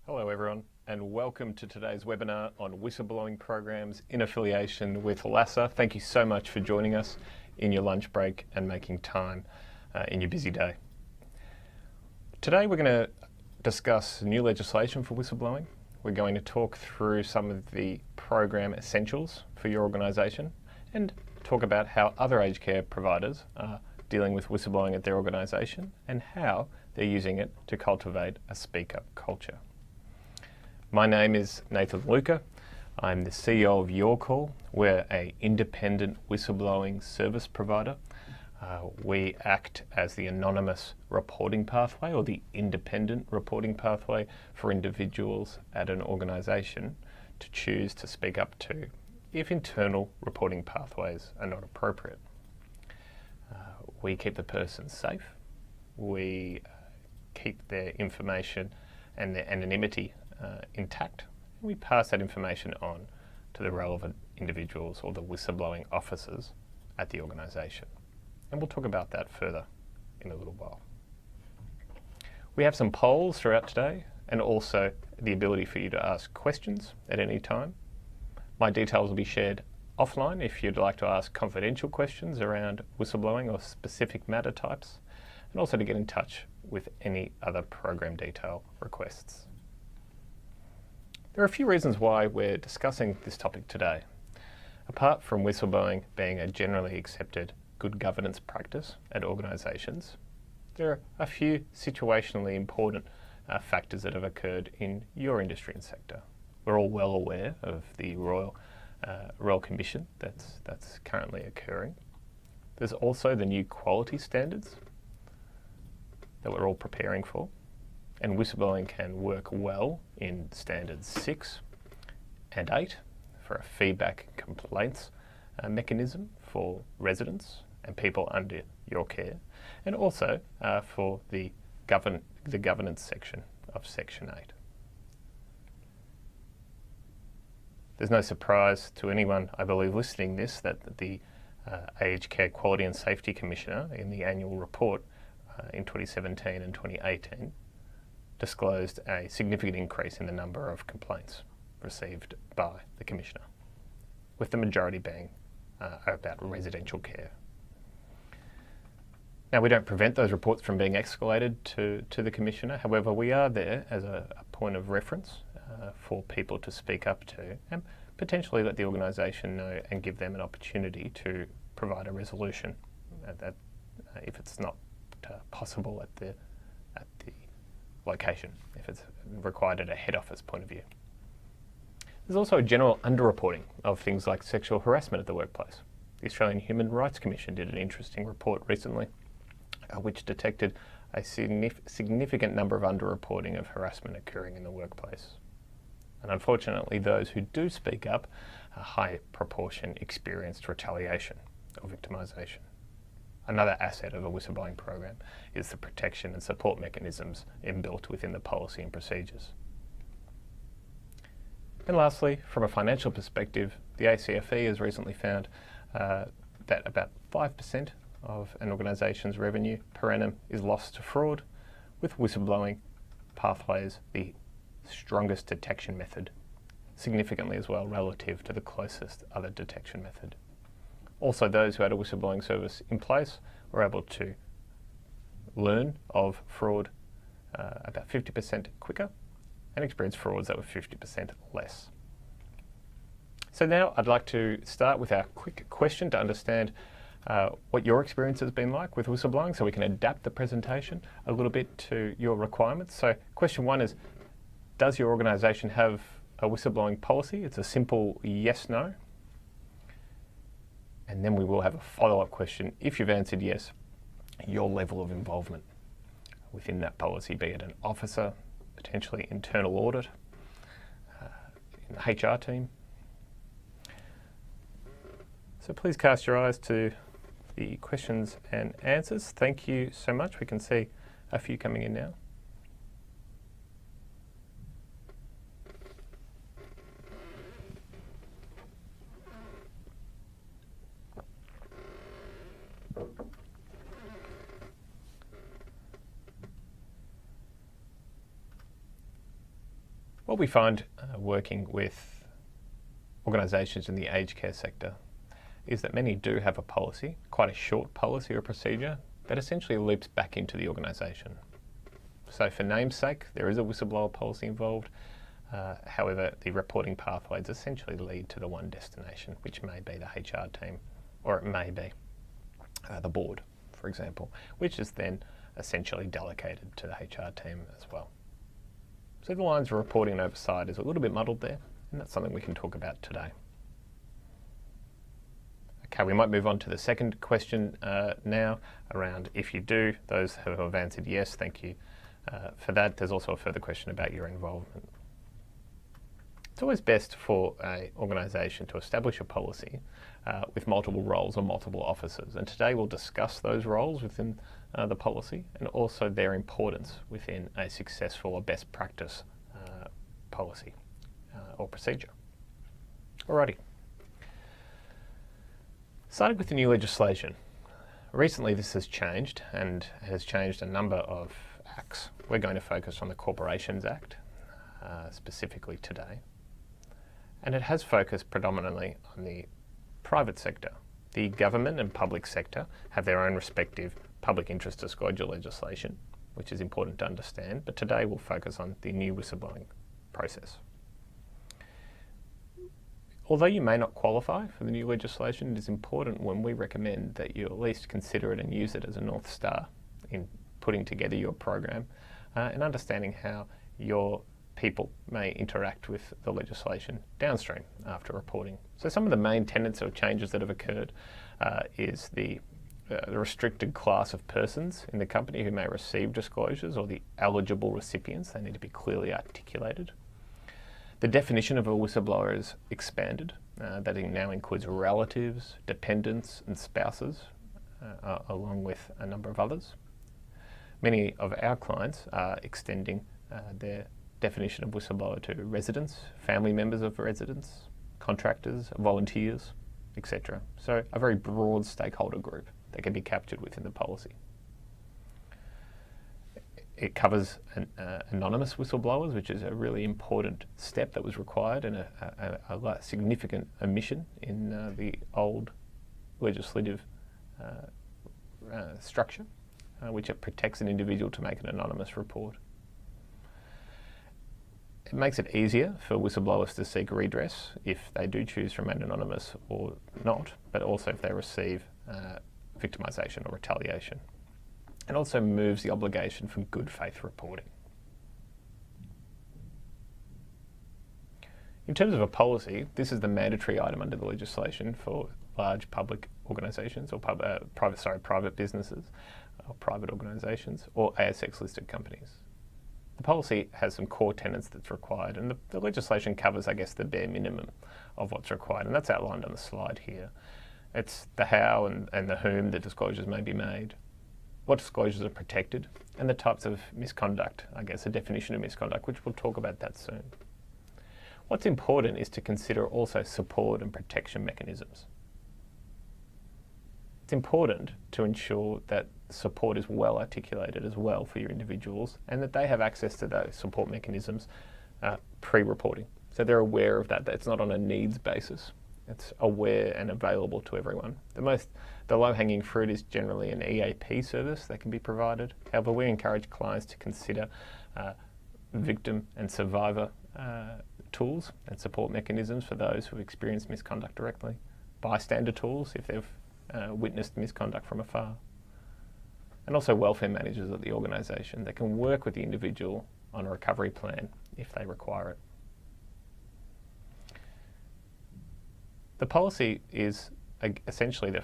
Hello everyone, and welcome to today's webinar on whistleblowing programs in affiliation with LASA. Thank you so much for joining us in your lunch break and making time in your busy day. Today we're going to discuss new legislation for whistleblowing. We're going to talk through some of the program essentials for your organisation and talk about how other aged care providers are dealing with whistleblowing at their organisation and how they're using it to cultivate a speak-up culture. My name is Nathan Luca. I'm the CEO of Your Call. We're an independent whistleblowing service provider. We act as the anonymous reporting pathway or the independent reporting pathway for individuals at an organisation to choose to speak up to if internal reporting pathways are not appropriate. We keep the person safe. We keep their information and their anonymity intact. We pass that information on to the relevant individuals or the whistleblowing officers at the organisation. And we'll talk about that further in a little while. We have some polls throughout today and also the ability for you to ask questions at any time. My details will be shared offline if you'd like to ask confidential questions around whistleblowing or specific matter types, and also to get in touch with any other program detail requests. There are a few reasons why we're discussing this topic today. Apart from whistleblowing being a generally accepted good governance practice at organisations, there are a few situationally important factors that have occurred in your industry and sector. We're all well aware of the Royal Commission that's currently occurring. There's also the new quality standards that we're all preparing for. And whistleblowing can work well in standards 6 and 8 for a feedback and complaints mechanism for residents and people under your care, and also for the governance section of Section 8. There's no surprise to anyone, I believe, listening this that the Aged Care Quality and Safety Commissioner in the annual report in 2017 and 2018 disclosed a significant increase in the number of complaints received by the Commissioner, with the majority being about residential care. Now, we don't prevent those reports from being escalated to the Commissioner. However, we are there as a point of reference for people to speak up to and potentially let the organisation know and give them an opportunity to provide a resolution if it's not possible at the location, if it's required at a head office point of view. There's also a general underreporting of things like sexual harassment at the workplace. The Australian Human Rights Commission did an interesting report recently which detected a significant number of underreporting of harassment occurring in the workplace. And unfortunately, those who do speak up, a high proportion experienced retaliation or victimisation. Another asset of a whistleblowing program is the protection and support mechanisms inbuilt within the policy and procedures. And lastly, from a financial perspective, the ACFE has recently found that about 5% of an organisation's revenue per annum is lost to fraud, with whistleblowing pathways the strongest detection method, significantly as well relative to the closest other detection method. Also, those who had a whistleblowing service in place were able to learn of fraud about 50% quicker and experience frauds that were 50% less. So now I'd like to start with our quick question to understand what your experience has been like with whistleblowing so we can adapt the presentation a little bit to your requirements. So question 1 is, does your organisation have a whistleblowing policy? It's a simple yes/no. And then we will have a follow-up question. If you've answered yes, your level of involvement within that policy, be it an officer, potentially internal audit, in the HR team. So please cast your eyes to the questions and answers. Thank you so much. We can see a few coming in now. What we find working with organisations in the aged care sector is that many do have a policy, quite a short policy or procedure, that essentially loops back into the organisation. So for namesake, there is a whistleblower policy involved. However, the reporting pathways essentially lead to the one destination, which may be the HR team, or it may be the board, for example, which is then essentially delegated to the HR team as well. So the lines of reporting and oversight is a little bit muddled there, and that's something we can talk about today. Okay, we might move on to the second question now around if you do. Those who have answered yes, thank you for that. There's also a further question about your involvement. It's always best for an organisation to establish a policy with multiple roles or multiple officers, and today we'll discuss those roles within the policy and also their importance within a successful or best practice policy or procedure. Alrighty. Starting with the new legislation. Recently this has changed and has changed a number of acts. We're going to focus on the Corporations Act specifically today. And it has focused predominantly on the private sector. The government and public sector have their own respective public interest disclosure legislation, which is important to understand, but today we'll focus on the new whistleblowing process. Although you may not qualify for the new legislation, it is important when we recommend that you at least consider it and use it as a North Star in putting together your program and understanding how your people may interact with the legislation downstream after reporting. So some of the main tenets of changes that have occurred is the restricted class of persons in the company who may receive disclosures, or the eligible recipients. They need to be clearly articulated. The definition of a whistleblower is expanded. That now includes relatives, dependents and spouses, along with a number of others. Many of our clients are extending their definition of whistleblower to residents, family members of residents, contractors, volunteers, etc. So a very broad stakeholder group that can be captured within the policy. It covers anonymous whistleblowers, which is a really important step that was required and a significant omission in the old legislative structure, which it protects an individual to make an anonymous report. It makes it easier for whistleblowers to seek redress if they do choose to remain anonymous or not, but also if they receive victimisation or retaliation. It also moves the obligation for good faith reporting. In terms of a policy, this is the mandatory item under the legislation for large public organisations or private businesses or private organisations or ASX listed companies. The policy has some core tenets that's required, and the legislation covers, I guess, the bare minimum of what's required, and that's outlined on the slide here. It's the how and the whom the disclosures may be made, what disclosures are protected, and the types of misconduct, I guess, a definition of misconduct, which we'll talk about that soon. What's important is to consider also support and protection mechanisms. It's important to ensure that support is well articulated as well for your individuals and that they have access to those support mechanisms pre-reporting. So they're aware of that it's not on a needs basis. It's aware and available to everyone. The low-hanging fruit is generally an EAP service that can be provided. However, we encourage clients to consider victim and survivor tools and support mechanisms for those who experience misconduct directly, bystander tools if they've witnessed misconduct from afar, and also welfare managers at the organisation that can work with the individual on a recovery plan if they require it. The policy is essentially the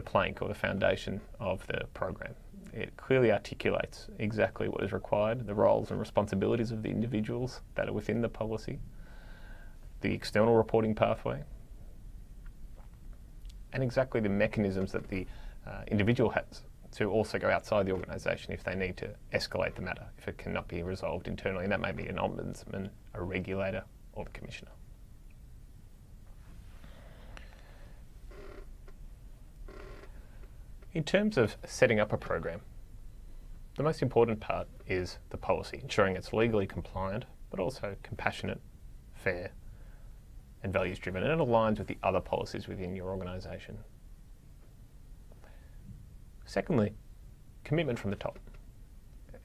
plank or the foundation of the program. It clearly articulates exactly what is required, the roles and responsibilities of the individuals that are within the policy, the external reporting pathway, and exactly the mechanisms that the individual has to also go outside the organisation if they need to escalate the matter, if it cannot be resolved internally, and that may be an ombudsman, a regulator, or the commissioner. In terms of setting up a program, the most important part is the policy, ensuring it's legally compliant but also compassionate, fair, and values driven, and it aligns with the other policies within your organisation. Secondly, commitment from the top.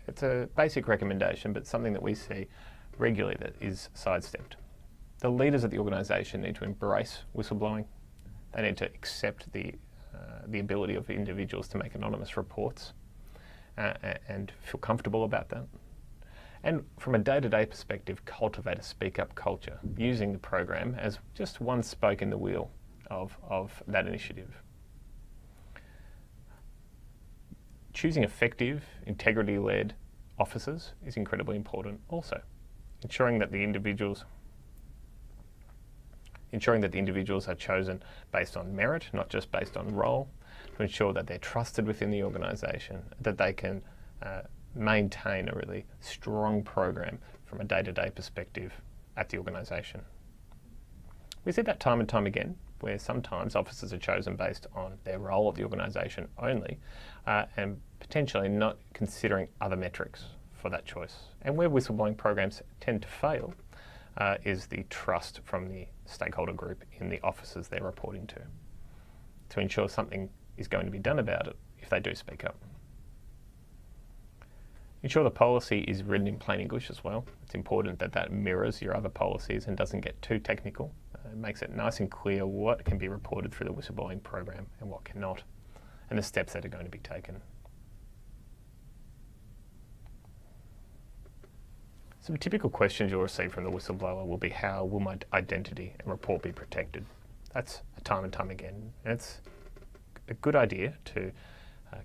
It's a basic recommendation, but something that we see regularly that is sidestepped. The leaders of the organisation need to embrace whistleblowing. They need to accept the ability of individuals to make anonymous reports and feel comfortable about that. And from a day-to-day perspective, cultivate a speak-up culture, using the program as just one spoke in the wheel of that initiative. Choosing effective, integrity-led officers is incredibly important also. Ensuring that the individuals are chosen based on merit, not just based on role, to ensure that they're trusted within the organisation, that they can maintain a really strong program from a day-to-day perspective at the organisation. We see that time and time again, where sometimes officers are chosen based on their role at the organisation only, and potentially not considering other metrics for that choice. And where whistleblowing programs tend to fail is the trust from the stakeholder group in the officers they're reporting to ensure something is going to be done about it if they do speak up. Ensure the policy is written in plain English as well. It's important that that mirrors your other policies and doesn't get too technical. It makes it nice and clear what can be reported through the whistleblowing program and what cannot, and the steps that are going to be taken. Some typical questions you'll receive from the whistleblower will be, how will my identity and report be protected? That's a time and time again. And it's a good idea to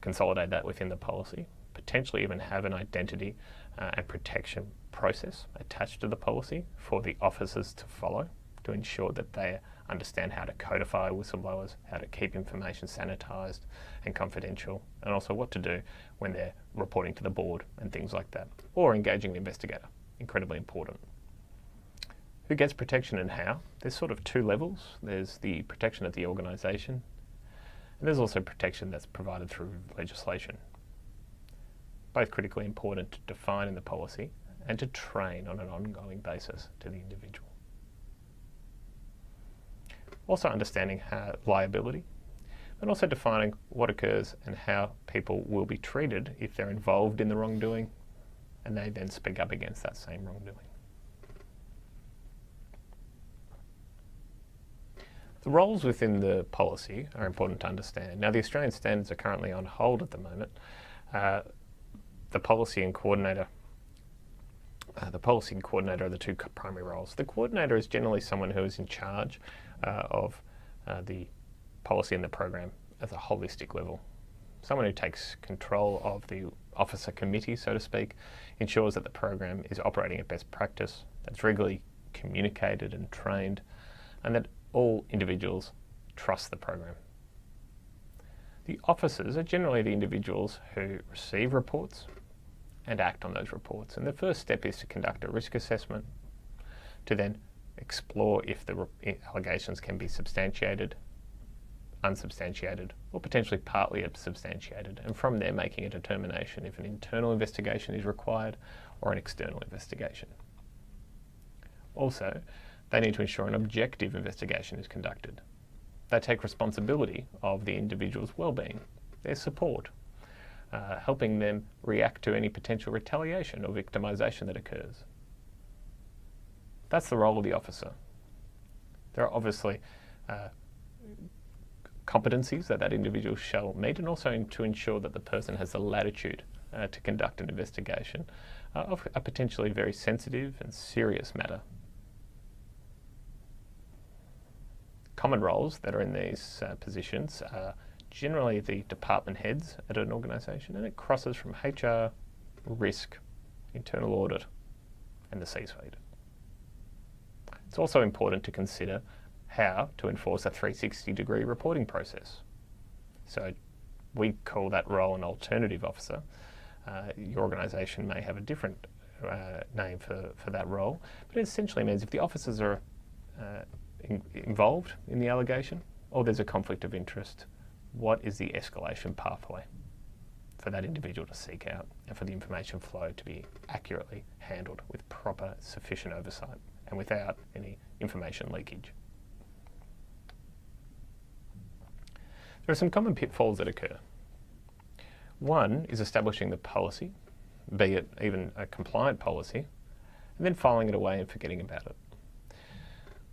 consolidate that within the policy, potentially even have an identity and protection process attached to the policy for the officers to follow to ensure that they understand how to codify whistleblowers, how to keep information sanitised and confidential, and also what to do when they're reporting to the board and things like that, or engaging the investigator. Incredibly important. Who gets protection and how? There's sort of two levels. There's the protection of the organisation, and there's also protection that's provided through legislation. Both critically important to define in the policy and to train on an ongoing basis to the individual. Also understanding liability, and also defining what occurs and how people will be treated if they're involved in the wrongdoing and they then speak up against that same wrongdoing. The roles within the policy are important to understand. Now, the Australian standards are currently on hold at the moment. The policy and coordinator are the two primary roles. The coordinator is generally someone who is in charge of the policy and the program at a holistic level. Someone who takes control of the officer committee, so to speak, ensures that the program is operating at best practice, that's regularly communicated and trained, and that all individuals trust the program. The officers are generally the individuals who receive reports and act on those reports. And the first step is to conduct a risk assessment, to then explore if the allegations can be substantiated, unsubstantiated, or potentially partly substantiated, and from there making a determination if an internal investigation is required or an external investigation. Also, they need to ensure an objective investigation is conducted. They take responsibility of the individual's well-being, their support, helping them react to any potential retaliation or victimisation that occurs. That's the role of the officer. There are obviously competencies that individual shall meet, and also to ensure that the person has the latitude to conduct an investigation of a potentially very sensitive and serious matter. Common roles that are in these positions are generally the department heads at an organisation, and it crosses from HR, risk, internal audit, and the C-suite. It's also important to consider how to enforce a 360-degree reporting process. So we call that role an alternative officer. Your organisation may have a different name for that role, but it essentially means if the officers are involved in the allegation or there's a conflict of interest, what is the escalation pathway for that individual to seek out and for the information flow to be accurately handled with proper, sufficient oversight and without any information leakage. There are some common pitfalls that occur. One is establishing the policy, be it even a compliant policy, and then filing it away and forgetting about it.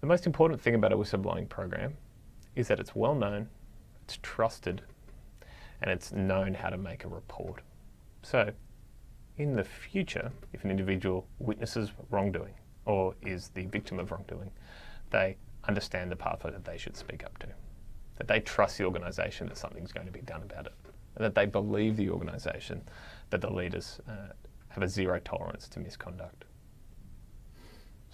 The most important thing about a whistleblowing program is that it's well known, it's trusted, and it's known how to make a report. So, in the future, if an individual witnesses wrongdoing or is the victim of wrongdoing, they understand the pathway that they should speak up to, that they trust the organisation that something's going to be done about it, and that they believe the organisation that the leaders have a zero tolerance to misconduct.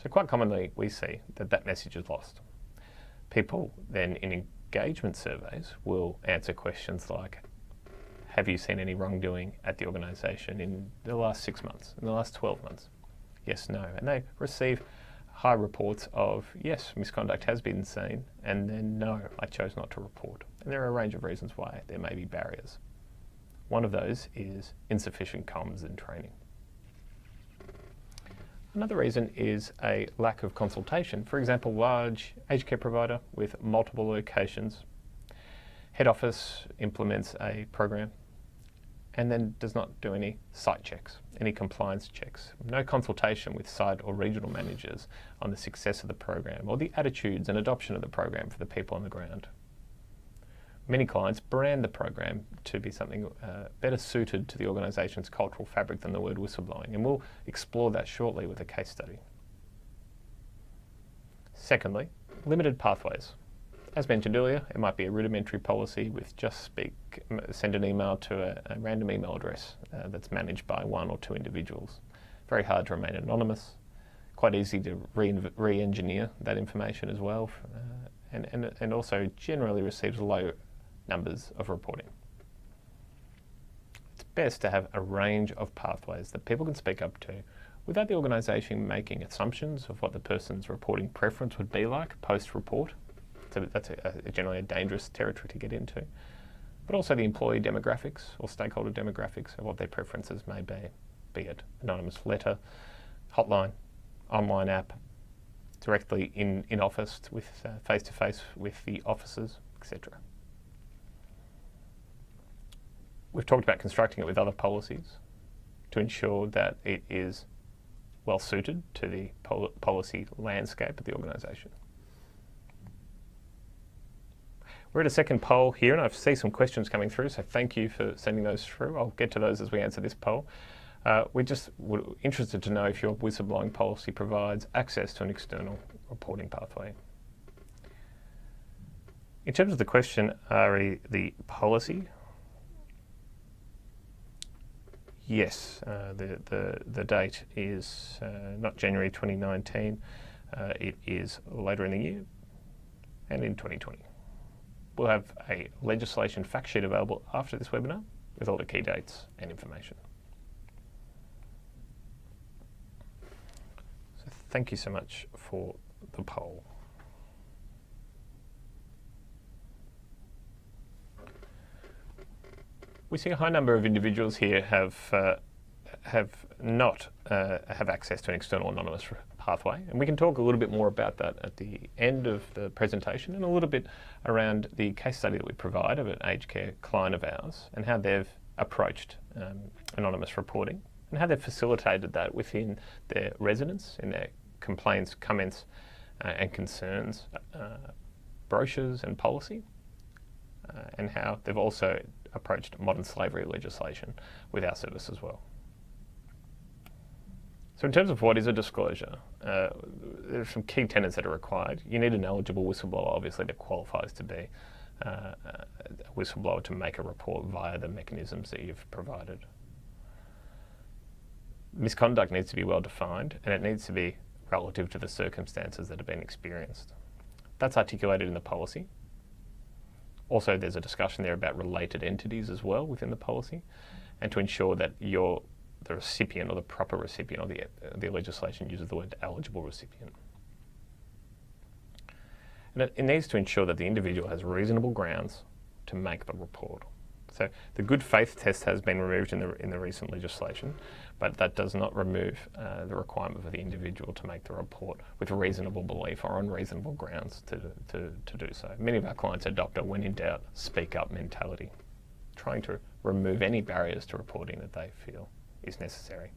So quite commonly we see that that message is lost. People then in engagement surveys will answer questions like, have you seen any wrongdoing at the organisation in the last 6 months, in the last 12 months? Yes, no. And they receive high reports of, yes, misconduct has been seen, and then no, I chose not to report. And there are a range of reasons why there may be barriers. One of those is insufficient comms and training. Another reason is a lack of consultation. For example, large aged care provider with multiple locations, head office implements a program and then does not do any site checks, any compliance checks. No consultation with site or regional managers on the success of the program or the attitudes and adoption of the program for the people on the ground. Many clients brand the program to be something better suited to the organisation's cultural fabric than the word whistleblowing, and we'll explore that shortly with a case study. Secondly, limited pathways. As mentioned earlier, it might be a rudimentary policy with just send an email to a random email address that's managed by one or two individuals. Very hard to remain anonymous, quite easy to re-engineer that information as well, and also generally receives low numbers of reporting. It's best to have a range of pathways that people can speak up to without the organisation making assumptions of what the person's reporting preference would be like post-report. So that's generally a dangerous territory to get into. But also the employee demographics or stakeholder demographics of what their preferences may be it anonymous letter, hotline, online app, directly in office with face-to-face with the officers, etc. We've talked about constructing it with other policies to ensure that it is well suited to the policy landscape of the organisation. We're at a second poll here, and I see some questions coming through, so thank you for sending those through. I'll get to those as we answer this poll. We're interested to know if your whistleblowing policy provides access to an external reporting pathway. In terms of the question, Ari, the policy, yes, the date is not January 2019, it is later in the year and in 2020. We'll have a legislation fact sheet available after this webinar with all the key dates and information. So thank you so much for the poll. We see a high number of individuals here have not have access to an external anonymous pathway, and we can talk a little bit more about that at the end of the presentation and a little bit around the case study that we provide of an aged care client of ours and how they've approached anonymous reporting and how they've facilitated that within their residents in their complaints, comments and concerns, brochures and policy, and how they've also approached modern slavery legislation with our service as well. So in terms of what is a disclosure, there are some key tenets that are required. You need an eligible whistleblower, obviously, that qualifies to be a whistleblower to make a report via the mechanisms that you've provided. Misconduct needs to be well defined, and it needs to be relative to the circumstances that have been experienced. That's articulated in the policy. Also, there's a discussion there about related entities as well within the policy, and to ensure that you're the recipient or the proper recipient, or the legislation uses the word eligible recipient. And it needs to ensure that the individual has reasonable grounds to make the report. So the good faith test has been removed in the recent legislation, but that does not remove the requirement for the individual to make the report with reasonable belief or on reasonable grounds to do so. Many of our clients adopt a when in doubt, speak up mentality, trying to remove any barriers to reporting that they feel is necessary.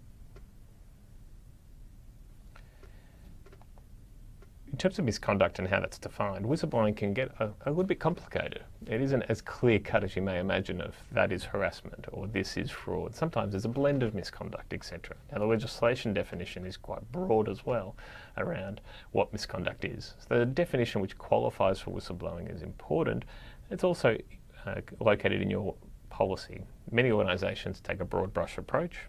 In terms of misconduct and how that's defined, whistleblowing can get a little bit complicated. It isn't as clear-cut as you may imagine of that is harassment or this is fraud. Sometimes there's a blend of misconduct, etc. Now the legislation definition is quite broad as well around what misconduct is. So the definition which qualifies for whistleblowing is important. It's also located in your policy. Many organisations take a broad brush approach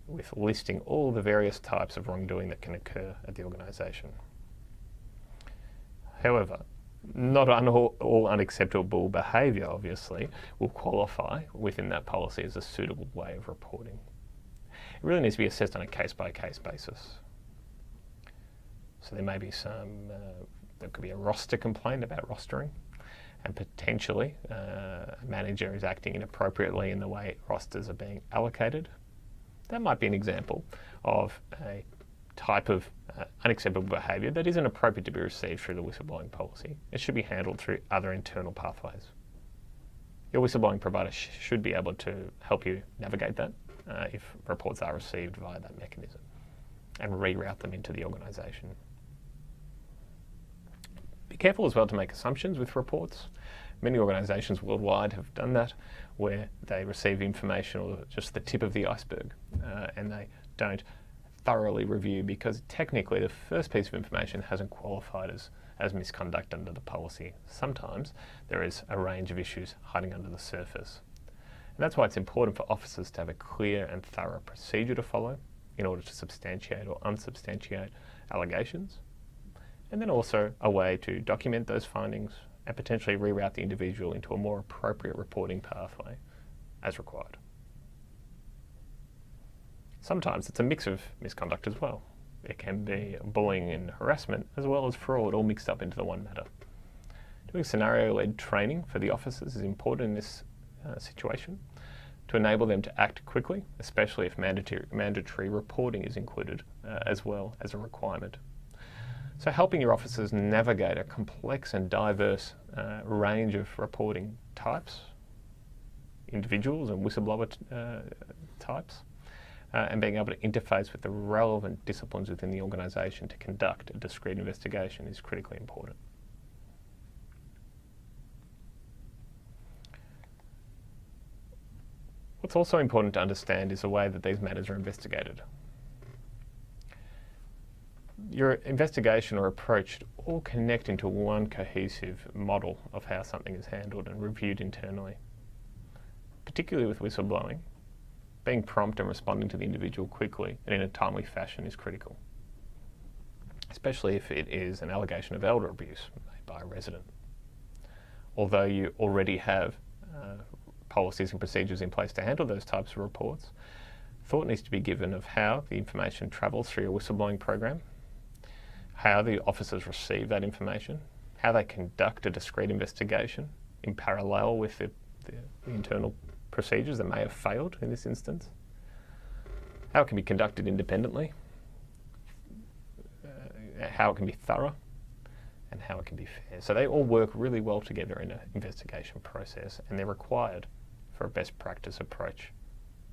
with listing all the various types of wrongdoing that can occur at the organisation. However, not all unacceptable behaviour, obviously, will qualify within that policy as a suitable way of reporting. It really needs to be assessed on a case-by-case basis. So there may be there could be a roster complaint about rostering, and potentially a manager is acting inappropriately in the way rosters are being allocated. That might be an example of a type of unacceptable behaviour that isn't appropriate to be received through the whistleblowing policy. It should be handled through other internal pathways. Your whistleblowing provider should be able to help you navigate that if reports are received via that mechanism and reroute them into the organisation. Be careful as well to make assumptions with reports. Many organisations worldwide have done that, where they receive information or just the tip of the iceberg and they don't thoroughly review, because technically the first piece of information hasn't qualified as misconduct under the policy. Sometimes there is a range of issues hiding under the surface. And that's why it's important for officers to have a clear and thorough procedure to follow in order to substantiate or unsubstantiate allegations, and then also a way to document those findings and potentially reroute the individual into a more appropriate reporting pathway as required. Sometimes it's a mix of misconduct as well. It can be bullying and harassment as well as fraud, all mixed up into the one matter. Doing scenario-led training for the officers is important in this situation to enable them to act quickly, especially if mandatory reporting is included as well as a requirement. So helping your officers navigate a complex and diverse range of reporting types, individuals and whistleblower types, and being able to interface with the relevant disciplines within the organisation to conduct a discrete investigation is critically important. What's also important to understand is the way that these matters are investigated. Your investigation or approach all connect into one cohesive model of how something is handled and reviewed internally. Particularly with whistleblowing, being prompt and responding to the individual quickly and in a timely fashion is critical, especially if it is an allegation of elder abuse made by a resident. Although you already have policies and procedures in place to handle those types of reports, thought needs to be given of how the information travels through your whistleblowing program, how the officers receive that information, how they conduct a discrete investigation in parallel with the internal procedures that may have failed in this instance, how it can be conducted independently, how it can be thorough, and how it can be fair. So they all work really well together in an investigation process, and they're required for a best practice approach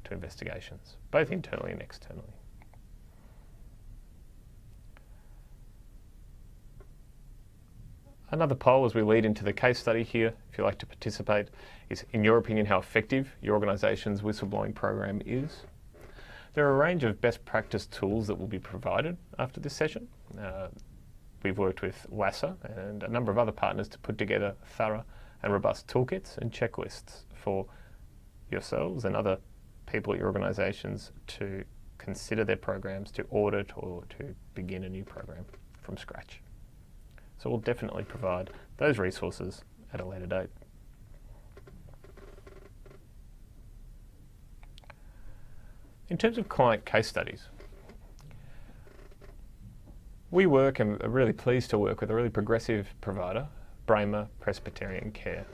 to investigations, both internally and externally. Another poll as we lead into the case study here, if you'd like to participate, is, in your opinion, how effective your organisation's whistleblowing program is. There are a range of best practice tools that will be provided after this session. We've worked with LASA and a number of other partners to put together thorough and robust toolkits and checklists for yourselves and other people at your organisations to consider their programs, to audit or to begin a new program from scratch. So we'll definitely provide those resources at a later date. In terms of client case studies, we work and are really pleased to work with a really progressive provider, Bramer Presbyterian Care.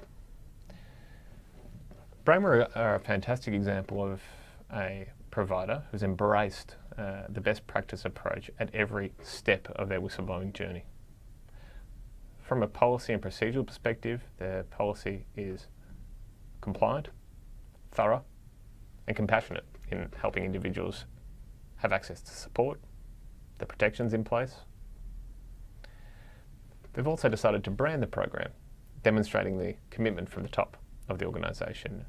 Bramer are a fantastic example of a provider who's embraced the best practice approach at every step of their whistleblowing journey. From a policy and procedural perspective, their policy is compliant, thorough, and compassionate in helping individuals have access to support, the protections in place. They've also decided to brand the program, demonstrating the commitment from the top of the organisation.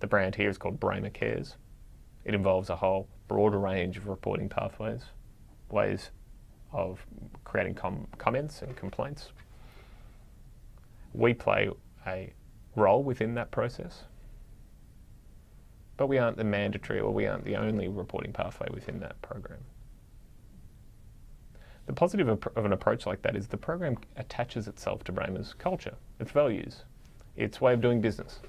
The brand here is called Bramer Cares. It involves a whole broader range of reporting pathways, ways of creating comments and complaints. We play a role within that process, but we aren't the mandatory, or we aren't the only reporting pathway within that program. The positive of an approach like that is the program attaches itself to Bramer's culture, its values, its way of doing business.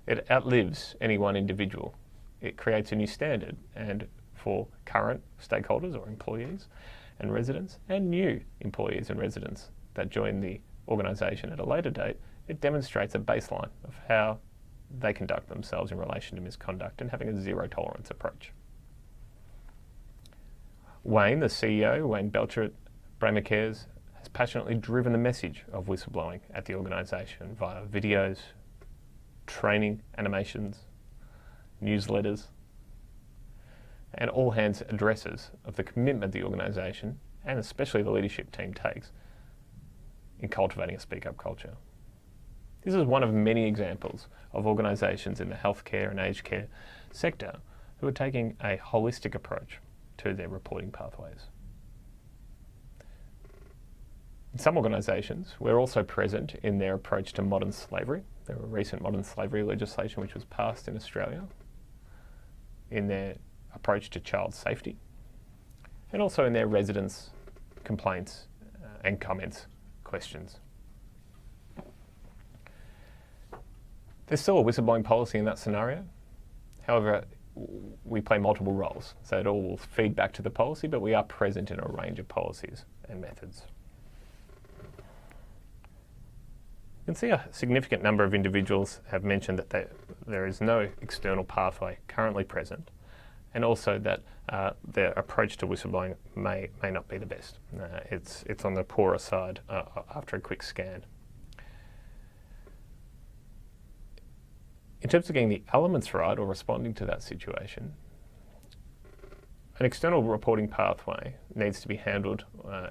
It outlives any one individual. It creates a new standard, and for current stakeholders or employees and residents, and new employees and residents that join the organisation at a later date, it demonstrates a baseline of how they conduct themselves in relation to misconduct and having a zero tolerance approach. Wayne, the CEO, Wayne Belcher at Bramer Cares, has passionately driven the message of whistleblowing at the organisation via videos, training, animations, newsletters, and all hands addresses of the commitment the organisation, and especially the leadership team, takes in cultivating a speak-up culture. This is one of many examples of organisations in the healthcare and aged care sector who are taking a holistic approach to their reporting pathways. In some organisations, we're also present in their approach to modern slavery. There were recent modern slavery legislation which was passed in Australia, in their approach to child safety, and also in their residents' complaints and comments, questions. There's still a whistleblowing policy in that scenario. However, we play multiple roles, so it all will feed back to the policy, but we are present in a range of policies and methods. You can see a significant number of individuals have mentioned that there is no external pathway currently present, and also that their approach to whistleblowing may not be the best. It's on the poorer side after a quick scan. In terms of getting the elements right or responding to that situation, an external reporting pathway needs to be handled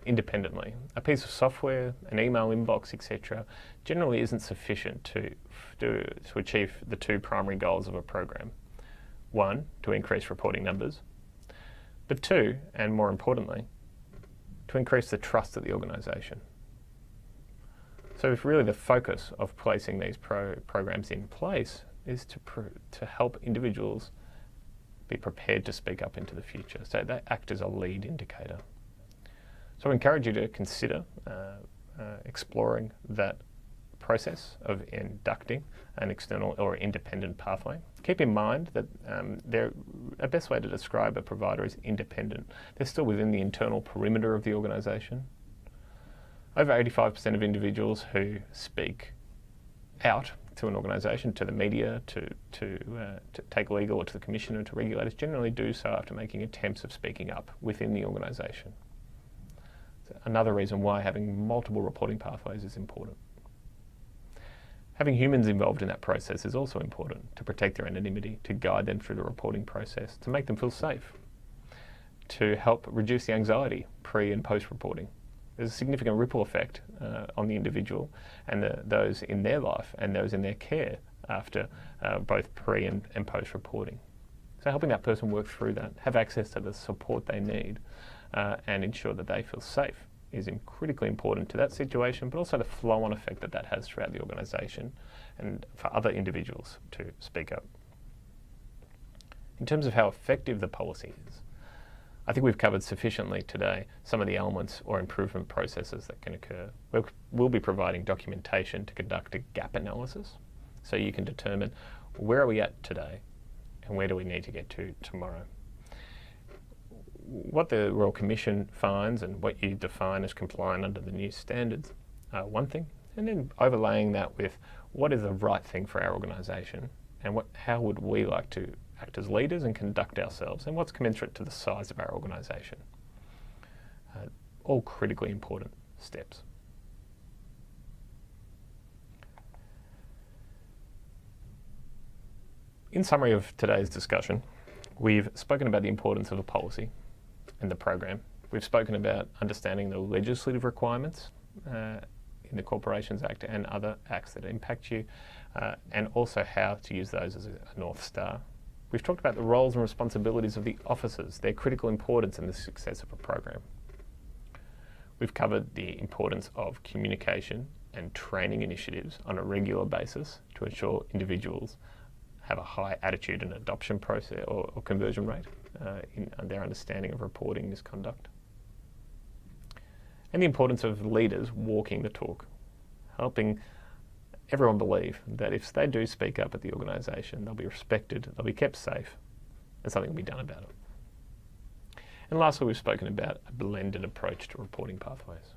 independently. A piece of software, an email inbox, etc., generally isn't sufficient to achieve the two primary goals of a program. One, to increase reporting numbers, but two, and more importantly, to increase the trust of the organisation. So if really the focus of placing these programs in place is to help individuals be prepared to speak up into the future. So they act as a lead indicator. So I encourage you to consider exploring that process of inducting an external or independent pathway. Keep in mind that a best way to describe a provider is independent. They're still within the internal perimeter of the organisation. Over 85% of individuals who speak out to an organisation, to the media, to take legal, or to the commissioner, to regulators, generally do so after making attempts of speaking up within the organisation. So another reason why having multiple reporting pathways is important. Having humans involved in that process is also important to protect their anonymity, to guide them through the reporting process, to make them feel safe, to help reduce the anxiety pre and post reporting. There's a significant ripple effect on the individual and those in their life and those in their care after both pre and post reporting. So helping that person work through that, have access to the support they need, and ensure that they feel safe is critically important to that situation, but also the flow-on effect that has throughout the organisation and for other individuals to speak up. In terms of how effective the policy is, I think we've covered sufficiently today some of the elements or improvement processes that can occur. We'll be providing documentation to conduct a gap analysis so you can determine where are we at today and where do we need to get to tomorrow. What the Royal Commission finds and what you define as compliant under the new standards are one thing, and then overlaying that with what is the right thing for our organisation and how would we like to act as leaders and conduct ourselves, and what's commensurate to the size of our organisation. All critically important steps. In summary of today's discussion, we've spoken about the importance of a policy and the program. We've spoken about understanding the legislative requirements in the Corporations Act and other acts that impact you, and also how to use those as a North Star. We've talked about the roles and responsibilities of the officers, their critical importance in the success of a program. We've covered the importance of communication and training initiatives on a regular basis to ensure individuals have a high attitude and adoption process or conversion rate in their understanding of reporting misconduct. And the importance of leaders walking the talk, helping everyone believe that if they do speak up at the organisation, they'll be respected, they'll be kept safe, and something will be done about it. And lastly, we've spoken about a blended approach to reporting pathways.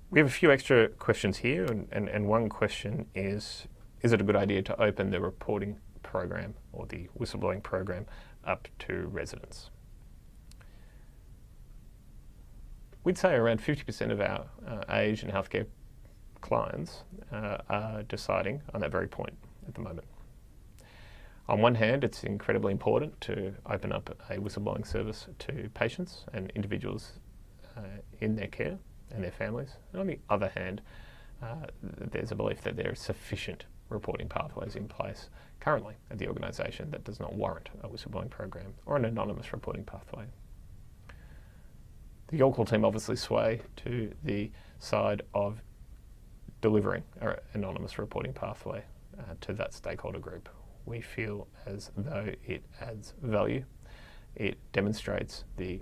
We have a few extra questions here, and one question is it a good idea to open the reporting program or the whistleblowing program up to residents? We'd say around 50% of our aged and healthcare clients are deciding on that very point at the moment. On one hand, it's incredibly important to open up a whistleblowing service to patients and individuals in their care and their families. And on the other hand, there's a belief that there are sufficient reporting pathways in place currently at the organisation that does not warrant a whistleblowing program or an anonymous reporting pathway. The York Hall team obviously sway to the side of delivering an anonymous reporting pathway to that stakeholder group. We feel as though it adds value, it demonstrates the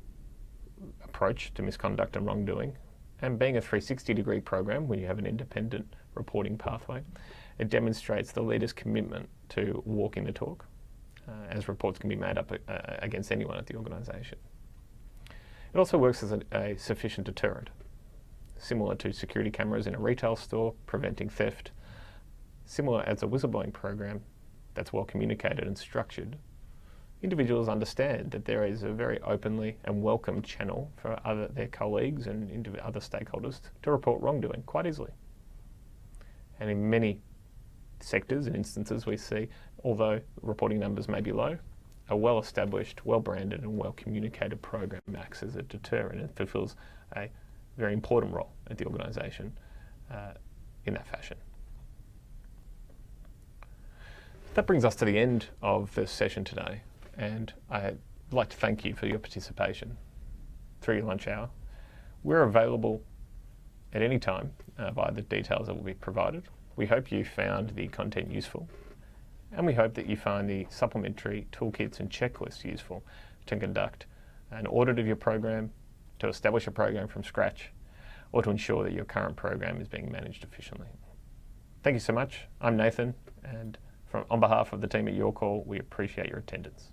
approach to misconduct and wrongdoing, and being a 360-degree program when you have an independent reporting pathway, it demonstrates the leader's commitment to walking the talk, as reports can be made up against anyone at the organisation. It also works as a sufficient deterrent, similar to security cameras in a retail store preventing theft, similar as a whistleblowing program that's well communicated and structured. Individuals understand that there is a very openly and welcome channel for their colleagues and other stakeholders to report wrongdoing quite easily. And in many sectors and instances we see, although reporting numbers may be low, a well-established, well-branded and well-communicated program acts as a deterrent and fulfills a very important role at the organisation in that fashion. That brings us to the end of the session today, and I'd like to thank you for your participation through your lunch hour. We're available at any time via the details that will be provided. We hope you found the content useful, and we hope that you find the supplementary toolkits and checklists useful to conduct an audit of your program, to establish a program from scratch, or to ensure that your current program is being managed efficiently. Thank you so much. I'm Nathan, and on behalf of the team at York Hall, we appreciate your attendance.